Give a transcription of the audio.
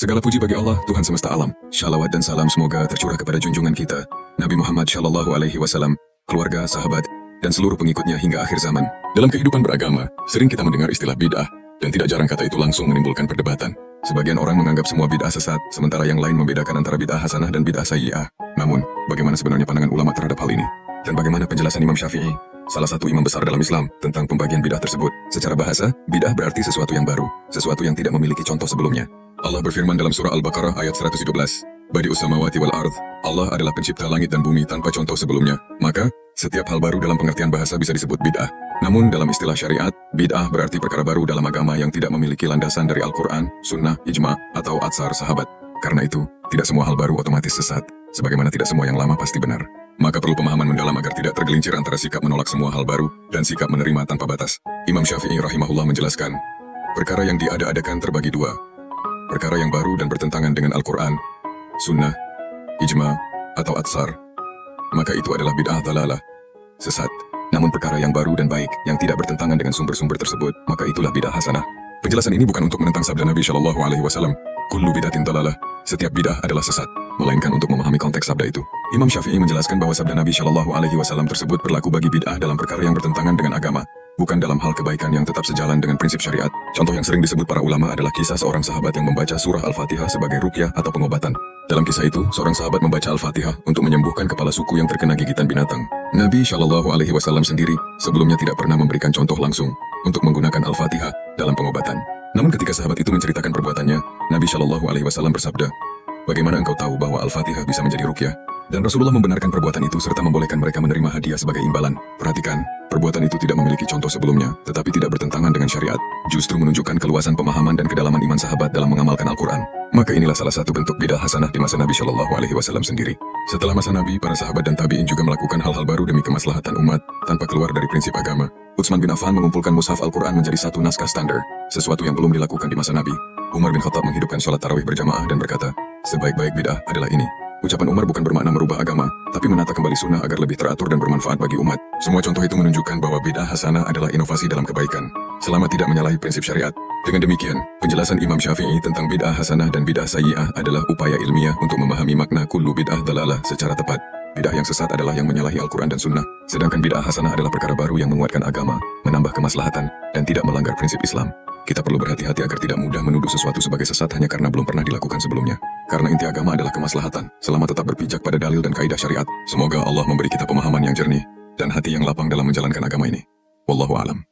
Segala puji bagi Allah, Tuhan semesta alam. Shalawat dan salam semoga tercurah kepada junjungan kita, Nabi Muhammad Shallallahu Alaihi Wasallam, keluarga, sahabat, dan seluruh pengikutnya hingga akhir zaman. Dalam kehidupan beragama, sering kita mendengar istilah bid'ah, dan tidak jarang kata itu langsung menimbulkan perdebatan. Sebagian orang menganggap semua bid'ah sesat, sementara yang lain membedakan antara bid'ah hasanah dan bid'ah sayyi'ah. Namun, bagaimana sebenarnya pandangan ulama terhadap hal ini? Dan bagaimana penjelasan Imam Syafi'i, salah satu imam besar dalam Islam, tentang pembagian bid'ah tersebut? Secara bahasa, bid'ah berarti sesuatu yang baru, sesuatu yang tidak memiliki contoh sebelumnya. Allah berfirman dalam surah Al-Baqarah ayat 117, Badi'us samawati wal ardh, Allah adalah pencipta langit dan bumi tanpa contoh sebelumnya. Maka, setiap hal baru dalam pengertian bahasa bisa disebut bid'ah. Namun dalam istilah syariat, bid'ah berarti perkara baru dalam agama yang tidak memiliki landasan dari Al-Quran, Sunnah, Ijma, atau Atsar sahabat. Karena itu, tidak semua hal baru otomatis sesat, sebagaimana tidak semua yang lama pasti benar. Maka perlu pemahaman mendalam agar tidak tergelincir antara sikap menolak semua hal baru dan sikap menerima tanpa batas. Imam Syafi'i rahimahullah menjelaskan, perkara yang diada-adakan terbagi dua. Perkara yang baru dan bertentangan dengan Al-Quran, Sunnah, Ijma, atau Atsar, maka itu adalah bid'ah dhalalah, sesat. Namun perkara yang baru dan baik, yang tidak bertentangan dengan sumber-sumber tersebut, maka itulah bid'ah hasanah. Penjelasan ini bukan untuk menentang sabda Nabi Shallallahu Alaihi Wasallam, kullu bid'atin dhalalah, setiap bid'ah adalah sesat, melainkan untuk memahami konteks sabda itu. Imam Syafi'i menjelaskan bahwa sabda Nabi Shallallahu Alaihi Wasallam tersebut berlaku bagi bid'ah dalam perkara yang bertentangan dengan agama, bukan dalam hal kebaikan yang tetap sejalan dengan prinsip syariat. Contoh yang sering disebut para ulama adalah kisah seorang sahabat yang membaca surah Al-Fatihah sebagai ruqyah atau pengobatan. Dalam kisah itu, seorang sahabat membaca Al-Fatihah untuk menyembuhkan kepala suku yang terkena gigitan binatang. Nabi Shallallahu Alaihi Wasallam sendiri sebelumnya tidak pernah memberikan contoh langsung untuk menggunakan Al-Fatihah dalam pengobatan. Namun ketika sahabat itu menceritakan perbuatannya, Nabi Shallallahu Alaihi Wasallam bersabda, bagaimana engkau tahu bahwa Al-Fatihah bisa menjadi ruqyah? Dan Rasulullah membenarkan perbuatan itu serta membolehkan mereka menerima hadiah sebagai imbalan. Perhatikan, perbuatan itu tidak memiliki contoh sebelumnya, tetapi tidak bertentangan dengan syariat. Justru menunjukkan keluasan pemahaman dan kedalaman iman sahabat dalam mengamalkan Al-Quran. Maka inilah salah satu bentuk bid'ah hasanah di masa Nabi Shallallahu Alaihi Wasallam sendiri. Setelah masa Nabi, para sahabat dan tabi'in juga melakukan hal-hal baru demi kemaslahatan umat, tanpa keluar dari prinsip agama. Utsman bin Affan mengumpulkan mushaf Al-Quran menjadi satu naskah standar, sesuatu yang belum dilakukan di masa Nabi. Umar bin Khattab menghidupkan sholat tarawih berjamaah dan berkata, sebaik-baik bid'ah adalah ini. Ucapan Umar bukan bermakna merubah agama, tapi menata kembali sunnah agar lebih teratur dan bermanfaat bagi umat. Semua contoh itu menunjukkan bahwa bid'ah hasanah adalah inovasi dalam kebaikan, selama tidak menyalahi prinsip syariat. Dengan demikian, penjelasan Imam Syafi'i tentang bid'ah hasanah dan bid'ah sayyi'ah adalah upaya ilmiah untuk memahami makna kullu bid'ah dhalalah secara tepat. Bid'ah yang sesat adalah yang menyalahi Al-Quran dan Sunnah, sedangkan bid'ah hasanah adalah perkara baru yang menguatkan agama, menambah kemaslahatan, dan tidak melanggar prinsip Islam. Kita perlu berhati-hati agar tidak mudah menuduh sesuatu sebagai sesat hanya karena belum pernah dilakukan sebelumnya. Karena inti agama adalah kemaslahatan, selama tetap berpijak pada dalil dan kaidah syariat. Semoga Allah memberi kita pemahaman yang jernih dan hati yang lapang dalam menjalankan agama ini. Wallahu a'lam.